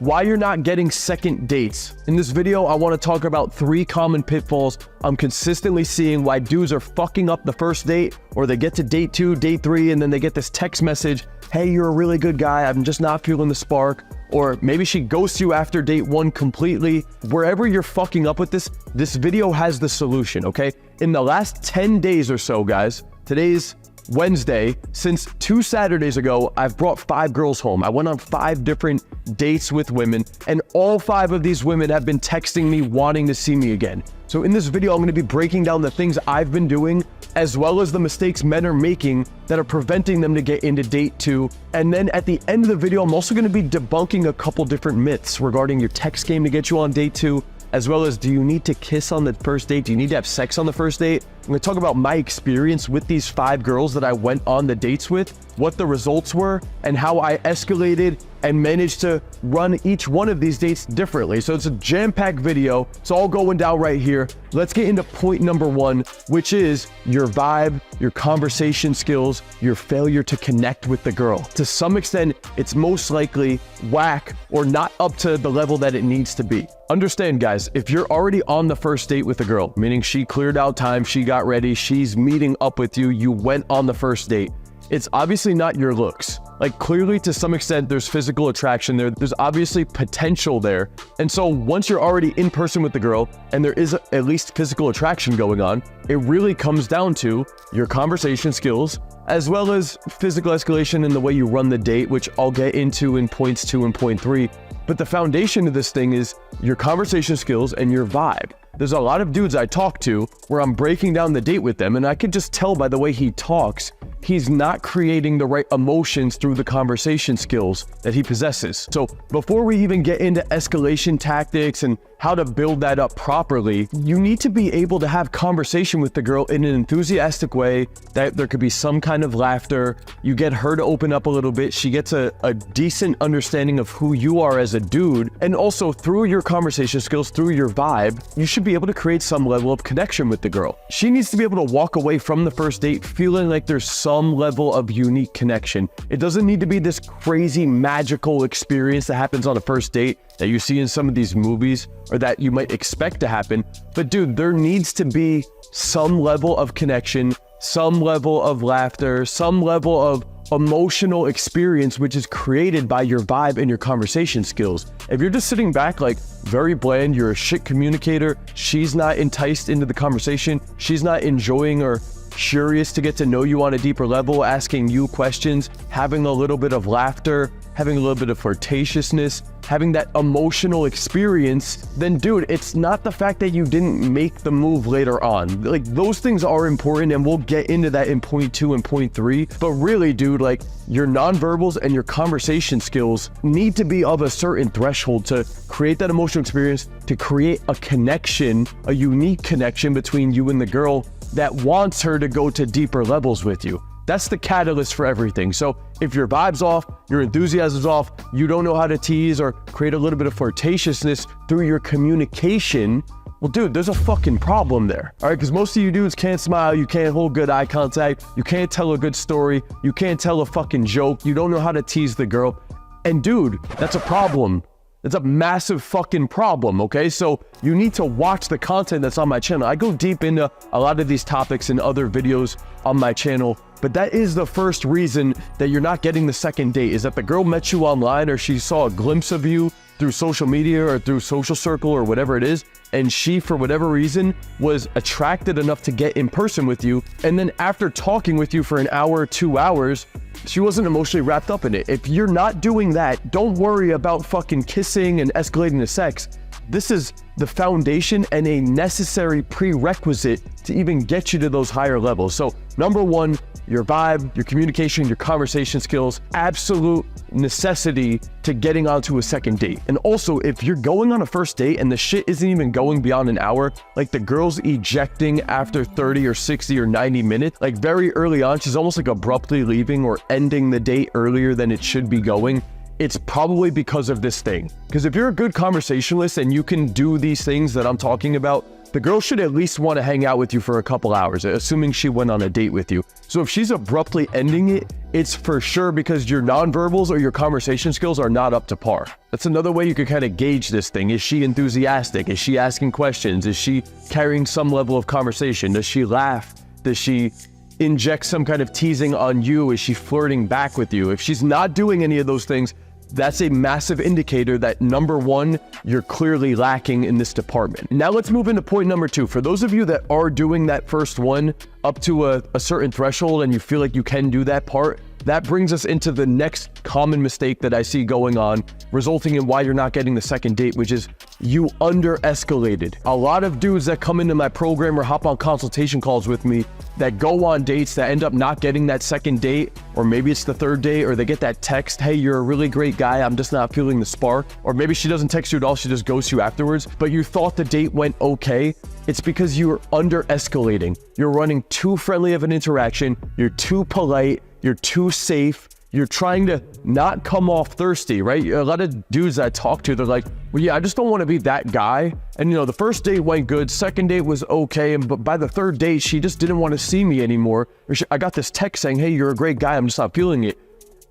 why you're not getting second dates. In this video, I want to talk about 3 common pitfalls I'm consistently seeing why dudes are fucking up the first date, or they get to date 2, date 3, and then they get this text message, hey, you're a really good guy, I'm just not feeling the spark. Or maybe she ghosts you after date 1 completely. Wherever you're fucking up with this video has the solution, okay? In the last 10 days or so, guys, today's Wednesday, since 2 Saturdays ago, I've brought 5 girls home. I went on 5 different dates with women, and all 5 of these women have been texting me wanting to see me again. So in this video, I'm going to be breaking down the things I've been doing, as well as the mistakes men are making that are preventing them to get into date 2. And then at the end of the video, I'm also going to be debunking a couple different myths regarding your text game to get you on date 2, as well as, do you need to kiss on the first date? Do you need to have sex on the first date? I'm going to talk about my experience with these 5 girls that I went on the dates with, what the results were, and how I escalated and managed to run each one of these dates differently. So it's a jam-packed video. It's all going down right here. Let's get into point number 1, which is your vibe, your conversation skills, your failure to connect with the girl. To some extent, it's most likely whack or not up to the level that it needs to be. Understand, guys, if you're already on the first date with a girl, meaning she cleared out time, she got ready, she's meeting up with you, you went on the first date, it's obviously not your looks. Like, clearly, to some extent, there's physical attraction there. There's obviously potential there. And so once you're already in person with the girl and there is at least physical attraction going on, it really comes down to your conversation skills, as well as physical escalation in the way you run the date, which I'll get into in points 2 and point 3. But the foundation of this thing is your conversation skills and your vibe. There's a lot of dudes I talk to where I'm breaking down the date with them, and I can just tell by the way he talks, he's not creating the right emotions through the conversation skills that he possesses. So before we even get into escalation tactics and how to build that up properly, you need to be able to have conversation with the girl in an enthusiastic way, that there could be some kind of laughter. You get her to open up a little bit. She gets a decent understanding of who you are as a dude. And also through your conversation skills, through your vibe, you should be able to create some level of connection with the girl. She needs to be able to walk away from the first date feeling like there's some level of unique connection. It doesn't need to be this crazy magical experience that happens on a first date that you see in some of these movies or that you might expect to happen. But dude, there needs to be some level of connection, some level of laughter, some level of emotional experience, which is created by your vibe and your conversation skills. If you're just sitting back like very bland, you're a shit communicator, she's not enticed into the conversation, she's not enjoying or curious to get to know you on a deeper level, asking you questions, having a little bit of laughter, having a little bit of flirtatiousness, having that emotional experience, then dude, it's not the fact that you didn't make the move later on. Like, those things are important, and we'll get into that in point 2 and point 3. But really, dude, like, your nonverbals and your conversation skills need to be of a certain threshold to create that emotional experience, to create a connection, a unique connection between you and the girl that wants her to go to deeper levels with you. That's the catalyst for everything. So if your vibe's off, your enthusiasm's off, you don't know how to tease or create a little bit of flirtatiousness through your communication, well, dude, there's a fucking problem there. All right, because most of you dudes can't smile, you can't hold good eye contact, you can't tell a good story, you can't tell a fucking joke, you don't know how to tease the girl. And dude, that's a problem. It's a massive fucking problem, okay? So you need to watch the content that's on my channel. I go deep into a lot of these topics in other videos on my channel, but that is the first reason that you're not getting the second date, is that the girl met you online, or she saw a glimpse of you through social media or through social circle or whatever it is, and she, for whatever reason, was attracted enough to get in person with you, and then after talking with you for an hour, 2 hours, she wasn't emotionally wrapped up in it. If you're not doing that, don't worry about fucking kissing and escalating to sex. This is the foundation and a necessary prerequisite to even get you to those higher levels. So number 1, your vibe, your communication, your conversation skills, absolute necessity to getting onto a second date. And also, if you're going on a first date and the shit isn't even going beyond an hour, like the girl's ejecting after 30 or 60 or 90 minutes, like very early on, she's almost like abruptly leaving or ending the date earlier than it should be going, it's probably because of this thing. Because if you're a good conversationalist and you can do these things that I'm talking about, the girl should at least want to hang out with you for a couple hours, assuming she went on a date with you. So if she's abruptly ending it, it's for sure because your nonverbals or your conversation skills are not up to par. That's another way you could kind of gauge this thing. Is she enthusiastic? Is she asking questions? Is she carrying some level of conversation? Does she laugh? Does she inject some kind of teasing on you? Is she flirting back with you? If she's not doing any of those things, that's a massive indicator that number one, you're clearly lacking in this department. Now let's move into point number two. For those of you that are doing that first one up to a certain threshold and you feel like you can do that part, that brings us into the next common mistake that I see going on, resulting in why you're not getting the second date, which is you under-escalated. A lot of dudes that come into my program or hop on consultation calls with me that go on dates that end up not getting that second date, or maybe it's the third date, or they get that text, hey, you're a really great guy, I'm just not feeling the spark. Or maybe she doesn't text you at all, she just ghosts you afterwards, but you thought the date went okay. It's because you're under-escalating. You're running too friendly of an interaction, you're too polite, you're too safe, you're trying to not come off thirsty, right? A lot of dudes I talk to, they're like, well, yeah, I just don't want to be that guy. And you know, the first date went good, second date was okay, but by the third date, she just didn't want to see me anymore. Or I got this text saying, hey, you're a great guy, I'm just not feeling it.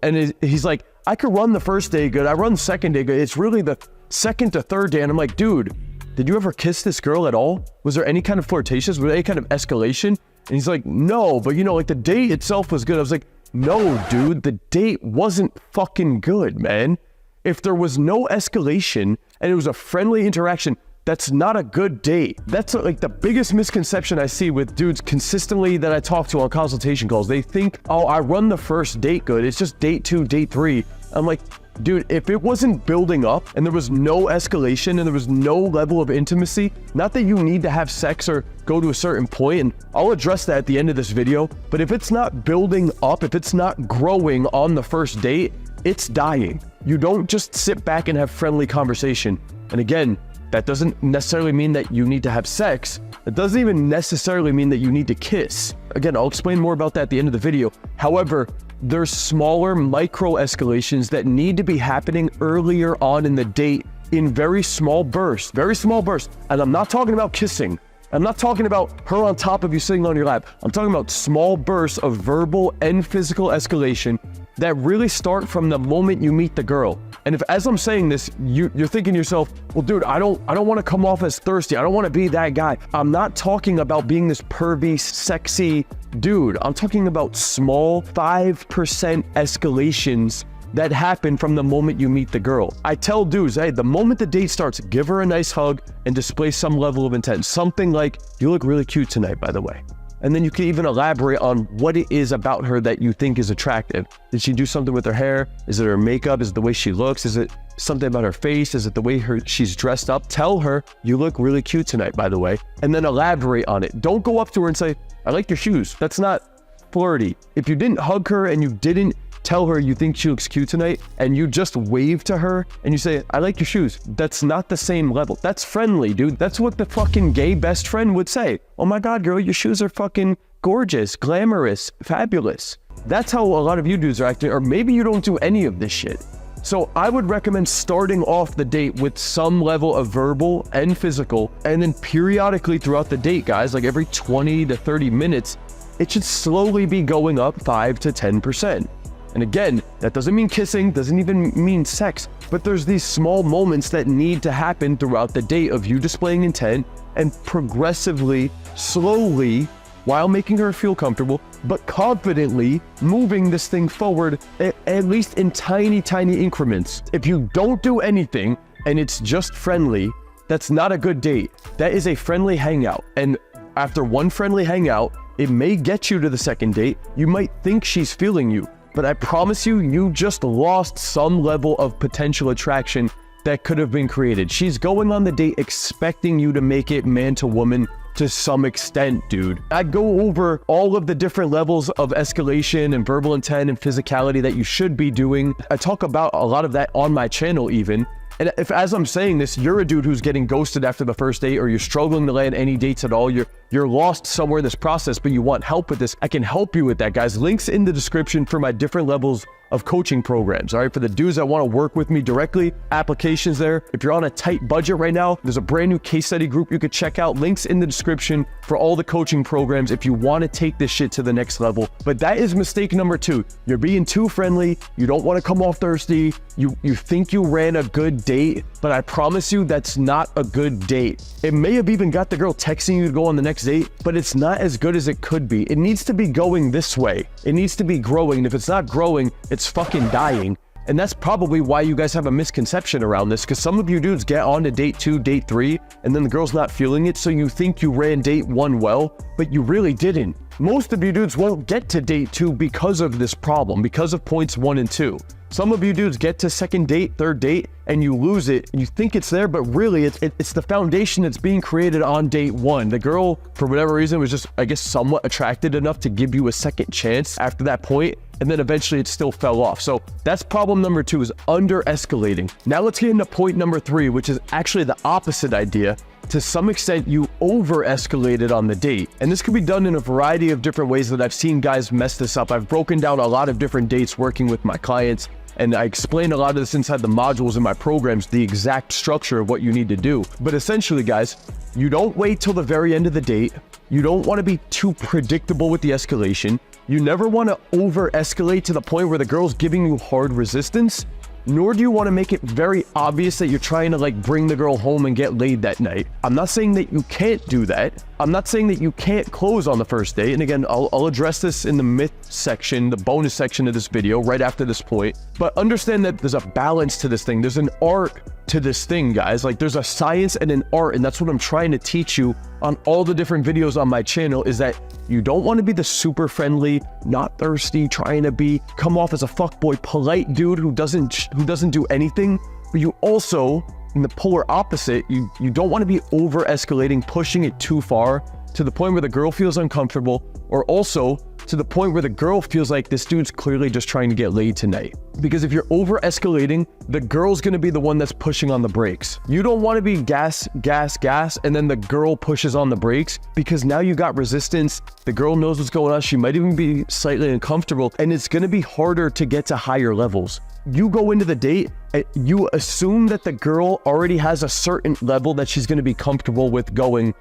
And he's like, I could run the first day good, I run the second day good, it's really the second to third day. And I'm like, dude, did you ever kiss this girl at all? Was there any kind of flirtations? Was there any kind of escalation? And he's like, no, but you know, like the date itself was good. I was like, no, dude, the date wasn't fucking good, man. If there was no escalation and it was a friendly interaction, that's not a good date. That's like the biggest misconception I see with dudes consistently that I talk to on consultation calls. They think, oh, I run the first date good, it's just date 2, date 3. I'm like, dude, if it wasn't building up and there was no escalation and there was no level of intimacy, not that you need to have sex or go to a certain point, and I'll address that at the end of this video, but if it's not building up, if it's not growing on the first date, it's dying. You don't just sit back and have friendly conversation. And again, that doesn't necessarily mean that you need to have sex. It doesn't even necessarily mean that you need to kiss. Again, I'll explain more about that at the end of the video. However, there's smaller micro escalations that need to be happening earlier on in the date in very small bursts. And I'm not talking about kissing. I'm not talking about her on top of you sitting on your lap. I'm talking about small bursts of verbal and physical escalation that really start from the moment you meet the girl. And if, as I'm saying this, you're thinking to yourself, well, dude, I don't want to come off as thirsty. I don't want to be that guy. I'm not talking about being this pervy, sexy dude. I'm talking about small 5% escalations that happen from the moment you meet the girl. I tell dudes, hey, the moment the date starts, give her a nice hug and display some level of intent. Something like, you look really cute tonight, by the way. And then you can even elaborate on what it is about her that you think is attractive. Did she do something with her hair? Is it her makeup? Is it the way she looks? Is it something about her face? Is it the way she's dressed up? Tell her, you look really cute tonight, by the way. And then elaborate on it. Don't go up to her and say, I like your shoes. That's not flirty. If you didn't hug her and you didn't tell her you think she looks cute tonight, and you just wave to her and you say, I like your shoes, that's not the same level. That's friendly, dude. That's what the fucking gay best friend would say. Oh my God, girl, your shoes are fucking gorgeous, glamorous, fabulous. That's how a lot of you dudes are acting, or maybe you don't do any of this shit. So I would recommend starting off the date with some level of verbal and physical, and then periodically throughout the date, guys, like every 20 to 30 minutes, it should slowly be going up 5 to 10%. And again, that doesn't mean kissing, doesn't even mean sex, but there's these small moments that need to happen throughout the date of you displaying intent and progressively, slowly, while making her feel comfortable, but confidently moving this thing forward, at least in tiny, tiny increments. If you don't do anything and it's just friendly, that's not a good date. That is a friendly hangout. And after one friendly hangout, it may get you to the second date. You might think she's feeling you, but I promise you, you just lost some level of potential attraction that could have been created. She's going on the date expecting you to make it man to woman to some extent, dude. I go over all of the different levels of escalation and verbal intent and physicality that you should be doing. I talk about a lot of that on my channel even. And if, as I'm saying this, you're a dude who's getting ghosted after the first date, or you're struggling to land any dates at all, you're lost somewhere in this process, but you want help with this, I can help you with that, guys. Links in the description for my different levels of coaching programs. All right, for the dudes that want to work with me directly, applications there. If you're on a tight budget right now, there's a brand new case study group you could check out. Links in the description for all the coaching programs if you want to take this shit to the next level. But that is mistake number 2. You're being too friendly. You don't want to come off thirsty. You think you ran a good date, but I promise you that's not a good date. It may have even got the girl texting you to go on the next date, but it's not as good as it could be. It needs to be going this way. It needs to be growing. And if it's not growing, it's fucking dying. And that's probably why you guys have a misconception around this, because some of you dudes get on to date 2, date 3, and then the girl's not feeling it, so you think you ran date 1 well, but you really didn't. Most of you dudes won't get to date 2 because of this problem, because of points 1 and 2. Some of you dudes get to second date, third date, and you lose it. You think it's there, but really it's the foundation that's being created on date 1. The girl, for whatever reason, was just, I guess, somewhat attracted enough to give you a second chance after that point, and then eventually it still fell off. So that's problem number 2, is under-escalating. Now let's get into point number 3, which is actually the opposite idea. To some extent, you over-escalated on the date. And this can be done in a variety of different ways that I've seen guys mess this up. I've broken down a lot of different dates working with my clients, and I explain a lot of this inside the modules in my programs, the exact structure of what you need to do. But essentially, guys, you don't wait till the very end of the date. You don't want to be too predictable with the escalation. You never want to over-escalate to the point where the girl's giving you hard resistance. Nor do you want to make it very obvious that you're trying to like bring the girl home and get laid that night. I'm not saying that you can't do that. I'm not saying that you can't close on the first date. And again, I'll address this in the myth section, the bonus section of this video right after this point. But understand that there's a balance to this thing. There's an art to this thing, guys. Like there's a science and an art, and that's what I'm trying to teach you on all the different videos on my channel, is that you don't want to be the super friendly, not thirsty, trying to come off as a fuckboy, polite dude who doesn't do anything. But you also, in the polar opposite, you don't want to be over escalating, pushing it too far to the point where the girl feels uncomfortable, or also to the point where the girl feels like this dude's clearly just trying to get laid tonight. Because if you're over escalating, the girl's going to be the one that's pushing on the brakes. You don't want to be gas, gas, gas, and then the girl pushes on the brakes, because now you got resistance. The girl knows what's going on. She might even be slightly uncomfortable, and it's going to be harder to get to higher levels. You go into the date, you assume that the girl already has a certain level that she's going to be comfortable with going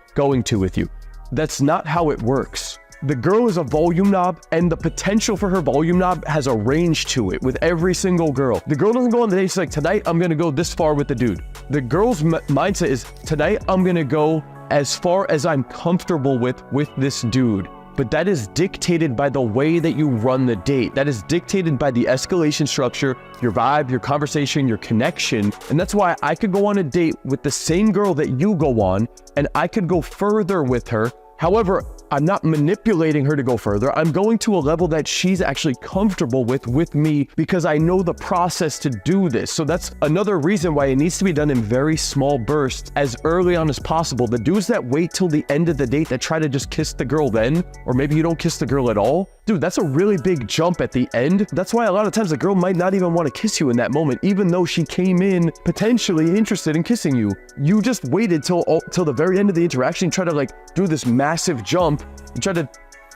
to with you. That's not how it works. The girl is a volume knob, and the potential for her volume knob has a range to it with every single girl. The girl doesn't go on the date, she's like, tonight I'm gonna go this far with the dude. The girl's mindset is, tonight I'm gonna go as far as I'm comfortable with this dude. But that is dictated by the way that you run the date. That is dictated by the escalation structure, your vibe, your conversation, your connection. And that's why I could go on a date with the same girl that you go on, and I could go further with her. However, I'm not manipulating her to go further. I'm going to a level that she's actually comfortable with me, because I know the process to do this. So that's another reason why it needs to be done in very small bursts as early on as possible. The dudes that wait till the end of the date that try to just kiss the girl then, or maybe you don't kiss the girl at all, dude, that's a really big jump at the end. That's why a lot of times the girl might not even want to kiss you in that moment, even though she came in potentially interested in kissing you. You just waited till the very end of the interaction, try to like do this massive jump, and try to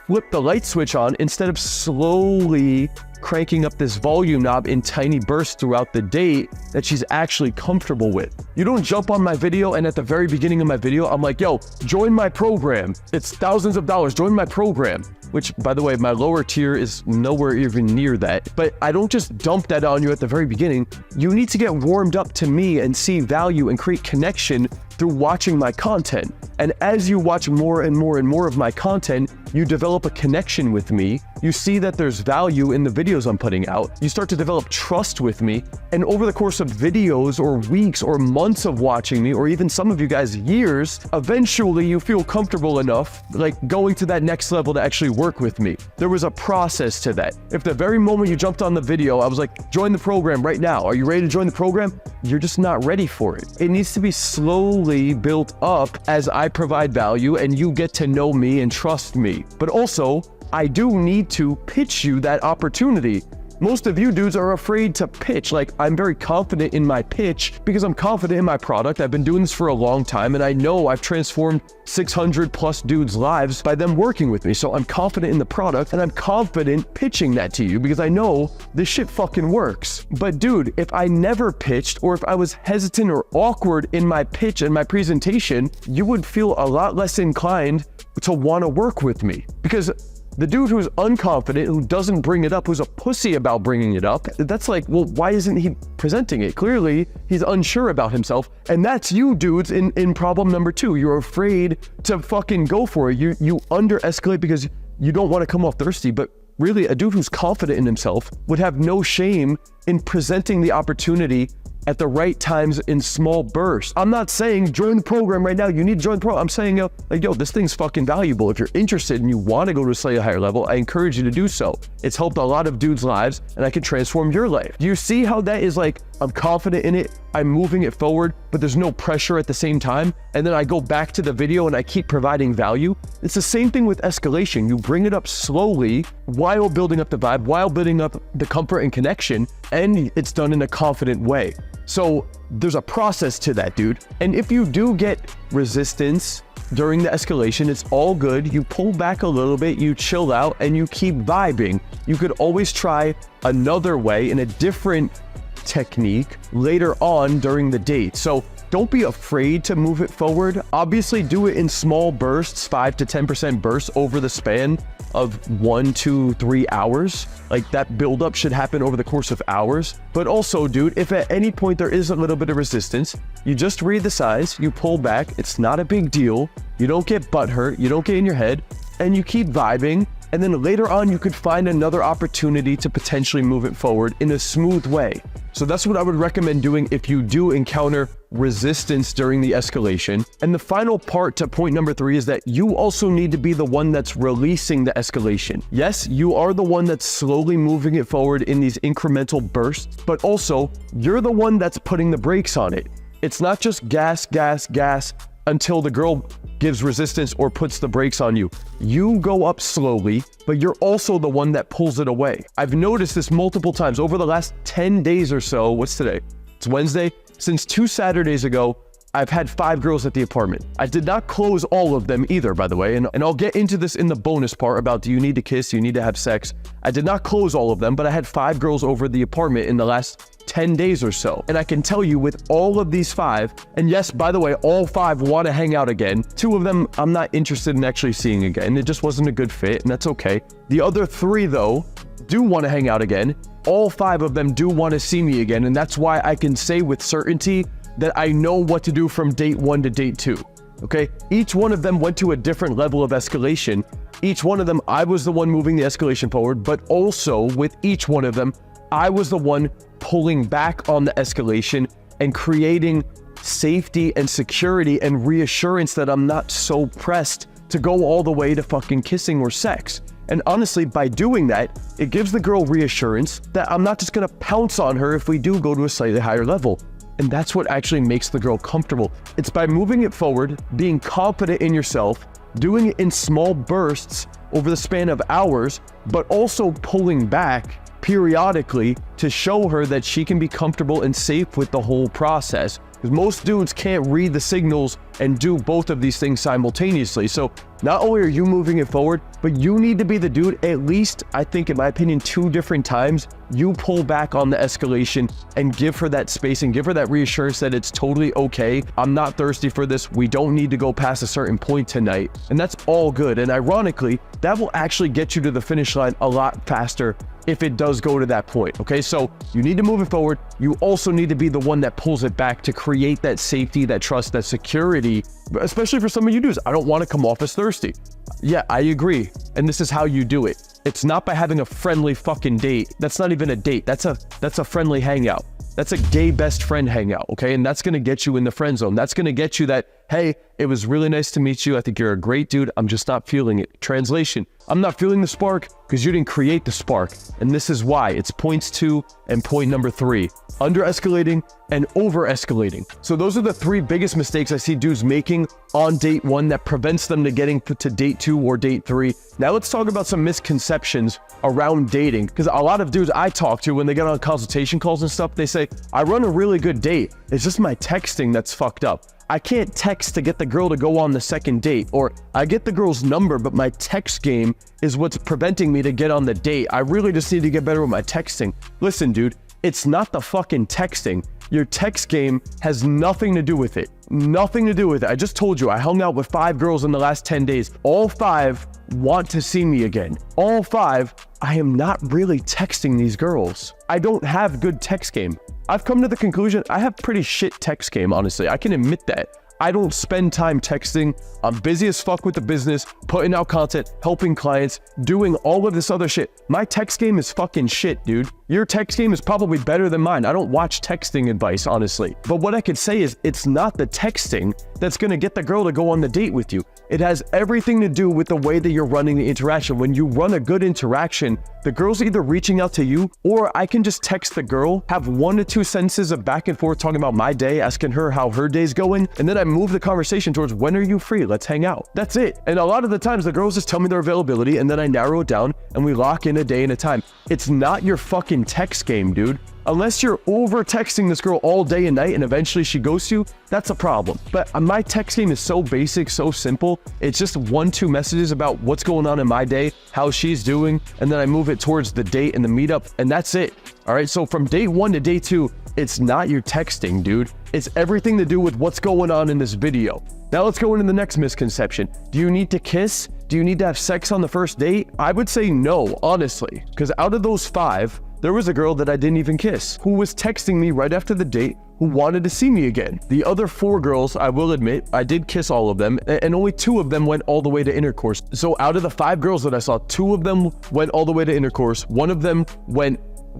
flip the light switch on instead of slowly cranking up this volume knob in tiny bursts throughout the date that she's actually comfortable with. You don't jump on my video and at the very beginning of my video, I'm like, yo, join my program. It's thousands of dollars, join my program. Which, by the way, my lower tier is nowhere even near that. But I don't just dump that on you at the very beginning. You need to get warmed up to me and see value and create connection through watching my content. And as you watch more and more and more of my content, you develop a connection with me. You see that there's value in the videos I'm putting out. You start to develop trust with me. And over the course of videos or weeks or months of watching me, or even some of you guys years, eventually you feel comfortable enough, like going to that next level to actually work with me. There was a process to that. If the very moment you jumped on the video, I was like, join the program right now. Are you ready to join the program? You're just not ready for it. It needs to be slowly built up as I provide value and you get to know me and trust me. But also, I do need to pitch you that opportunity. Most of you dudes are afraid to pitch. Like, I'm very confident in my pitch because I'm confident in my product. I've been doing this for a long time, and I know I've transformed 600 plus dudes' lives by them working with me. So I'm confident in the product, and I'm confident pitching that to you because I know this shit fucking works. But dude, if I never pitched, or if I was hesitant or awkward in my pitch and my presentation, you would feel a lot less inclined to want to work with me. Because the dude who's unconfident, who doesn't bring it up, who's a pussy about bringing it up, that's like, well, why isn't he presenting it? Clearly, he's unsure about himself. And that's you dudes in problem number 2. You're afraid to fucking go for it. You under-escalate because you don't want to come off thirsty. But really, a dude who's confident in himself would have no shame in presenting the opportunity at the right times in small bursts. I'm not saying join the program right now. You need to join the program. I'm saying, like, yo, this thing's fucking valuable. If you're interested and you want to go to a slightly higher level, I encourage you to do so. It's helped a lot of dudes' lives, and I can transform your life. Do you see how that is like, I'm confident in it, I'm moving it forward, but there's no pressure at the same time? And then I go back to the video and I keep providing value. It's the same thing with escalation. You bring it up slowly while building up the vibe, while building up the comfort and connection, and it's done in a confident way. So there's a process to that, dude. And if you do get resistance during the escalation, it's all good. You pull back a little bit, you chill out, and you keep vibing. You could always try another way in a different technique later on during the date. So don't be afraid to move it forward. Obviously, do it in small bursts, 5 to 10% bursts over the span of 1, 2, 3 hours. Like, that buildup should happen over the course of hours. But also, dude, if at any point there is a little bit of resistance, you just read the signs, you pull back. It's not a big deal. You don't get butthurt, you don't get in your head, and you keep vibing. And then later on, you could find another opportunity to potentially move it forward in a smooth way. So that's what I would recommend doing if you do encounter resistance during the escalation. And the final part to point number 3 is that you also need to be the one that's releasing the escalation. Yes, you are the one that's slowly moving it forward in these incremental bursts, but also you're the one that's putting the brakes on it. It's not just gas, gas, gas until the girl gives resistance or puts the brakes on you. You go up slowly, but you're also the one that pulls it away. I've noticed this multiple times over the last 10 days or so. What's today? It's Wednesday. Since 2 Saturdays ago, I've had 5 girls at the apartment. I did not close all of them either, by the way, and I'll get into this in the bonus part about do you need to kiss, do you need to have sex. I did not close all of them, but I had 5 girls over the apartment in the last 10 days or so. And I can tell you with all of these 5, and yes, by the way, all 5 want to hang out again. 2 of them I'm not interested in actually seeing again. It just wasn't a good fit, and that's okay. The other 3, though, do want to hang out again. All 5 of them do want to see me again, and that's why I can say with certainty that I know what to do from date 1 to date 2. Okay? Each one of them went to a different level of escalation. Each one of them, I was the one moving the escalation forward, but also with each one of them, I was the one pulling back on the escalation and creating safety and security and reassurance that I'm not so pressed to go all the way to fucking kissing or sex. And honestly, by doing that, it gives the girl reassurance that I'm not just gonna pounce on her if we do go to a slightly higher level. And that's what actually makes the girl comfortable. It's by moving it forward, being confident in yourself, doing it in small bursts over the span of hours, but also pulling back periodically to show her that she can be comfortable and safe with the whole process. Because most dudes can't read the signals and do both of these things simultaneously. So not only are you moving it forward, but you need to be the dude, at least, I think, in my opinion, 2 different times, you pull back on the escalation and give her that space and give her that reassurance that it's totally okay. I'm not thirsty for this. We don't need to go past a certain point tonight. And that's all good. And ironically, that will actually get you to the finish line a lot faster if it does go to that point. Okay, so you need to move it forward. You also need to be the one that pulls it back to create that safety, that trust, that security, especially for some of you dudes. I don't want to come off as thirsty. Yeah, I agree. And this is how you do it. It's not by having a friendly fucking date. That's not even a date. That's a friendly hangout. That's a gay best friend hangout, okay? And that's gonna get you in the friend zone. That's gonna get you that, hey, it was really nice to meet you. I think you're a great dude. I'm just not feeling it. Translation, I'm not feeling the spark because you didn't create the spark. And this is why. It's points 2 and point number 3. under-escalating, and over-escalating. So those are the three biggest mistakes I see dudes making on date 1 that prevents them to getting to date 2 or date 3. Now let's talk about some misconceptions around dating, because a lot of dudes I talk to when they get on consultation calls and stuff, they say, I run a really good date. It's just my texting that's fucked up. I can't text to get the girl to go on the second date, or I get the girl's number, but my text game is what's preventing me to get on the date. I really just need to get better with my texting. Listen, dude, it's not the fucking texting. Your text game has nothing to do with it. Nothing to do with it. I just told you, I hung out with 5 girls in the last 10 days. All 5 want to see me again. All 5, I am not really texting these girls. I don't have good text game. I've come to the conclusion I have pretty shit text game, honestly. I can admit that. I don't spend time texting. I'm busy as fuck with the business, putting out content, helping clients, doing all of this other shit. My text game is fucking shit, dude. Your text game is probably better than mine. I don't watch texting advice, honestly. But what I could say is it's not the texting that's gonna get the girl to go on the date with you. It has everything to do with the way that you're running the interaction. When you run a good interaction, the girl's either reaching out to you, or I can just text the girl, have 1 to 2 sentences of back and forth talking about my day, asking her how her day's going, and then I move the conversation towards, when are you free? Let's hang out. That's it. And a lot of the times the girls just tell me their availability, and then I narrow it down and we lock in a day and a time. It's not your fucking text game, dude. Unless you're over texting this girl all day and night and eventually she ghosts you, that's a problem. But my text game is so basic, so simple. It's just 1-2 messages about what's going on in my day, how she's doing, and then I move it towards the date and the meetup, and that's it. All right, so from date 1 to date 2, it's not your texting, dude. It's everything to do with what's going on in this video. Now let's go into the next misconception. Do you need to kiss? Do you need to have sex on the first date? I would say no, honestly, because out of those 5, there was a girl that I didn't even kiss, who was texting me right after the date, who wanted to see me again. The other 4 girls, I will admit, I did kiss all of them, and only 2 of them went all the way to intercourse. So out of the 5 girls that I saw, 2 of them went all the way to intercourse, 1 of them went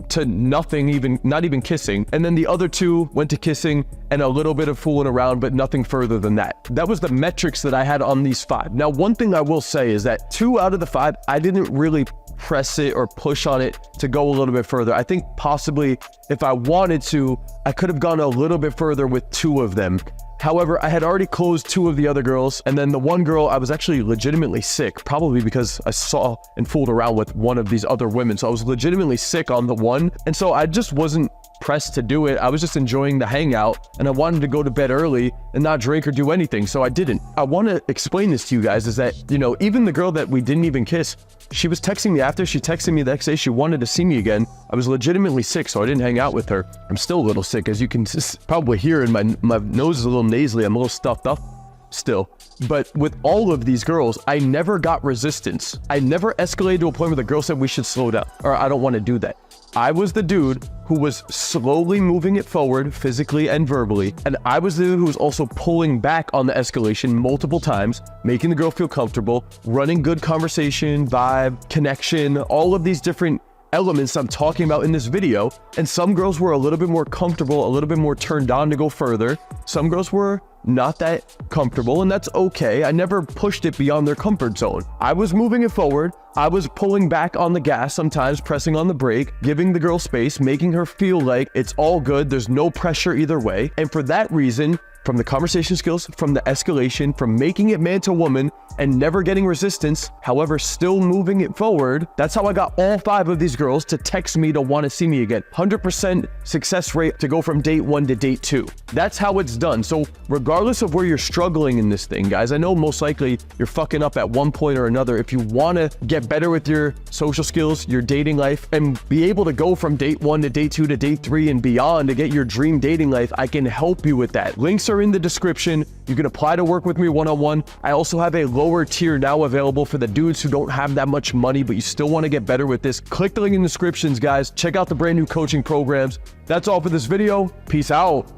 to nothing, even not even kissing, and then the other 2 went to kissing and a little bit of fooling around, but nothing further than that. That was the metrics that I had on these 5. Now, one thing I will say is that 2 out of the 5, I didn't really press it or push on it to go a little bit further. I think possibly if I wanted to, I could have gone a little bit further with 2 of them. However, I had already closed 2 of the other girls, and then the one girl, I was actually legitimately sick, probably because I saw and fooled around with one of these other women. So I was legitimately sick on the one, and so I just wasn't pressed to do it. I was just enjoying the hangout, and I wanted to go to bed early and not drink or do anything, so I didn't. I want to explain this to you guys is that, you know, even the girl that we didn't even kiss, she was texting me after. She texted me the next day. She wanted to see me again. I was legitimately sick, so I didn't hang out with her. I'm still a little sick, as you can probably hear, and my nose is a little nasally. I'm a little stuffed up still. But with all of these girls, I never got resistance. I never escalated to a point where the girl said we should slow down, or I don't want to do that. I was the dude who was slowly moving it forward physically and verbally, and I was the dude who was also pulling back on the escalation multiple times, making the girl feel comfortable, running good conversation, vibe, connection, all of these different elements I'm talking about in this video. And some girls were a little bit more comfortable, a little bit more turned on to go further. Some girls were not that comfortable, and that's okay. I never pushed it beyond their comfort zone. I was moving it forward. I was pulling back on the gas, sometimes pressing on the brake, giving the girl space, making her feel like it's all good. There's no pressure either way. And for that reason, from the conversation skills, from the escalation, from making it man to woman and never getting resistance, however, still moving it forward, that's how I got all 5 of these girls to text me to want to see me again. 100% success rate to go from date 1 to date 2. That's how it's done. So regardless of where you're struggling in this thing, guys, I know most likely you're fucking up at one point or another. If you want to get better with your social skills, your dating life, and be able to go from date 1 to date 2 to date 3 and beyond to get your dream dating life, I can help you with that. Links are in the description. You can apply to work with me one-on-one. I also have a lower tier now available for the dudes who don't have that much money, but you still want to get better with this. Click the link in the descriptions, guys. Check out the brand new coaching programs. That's all for this video. Peace out.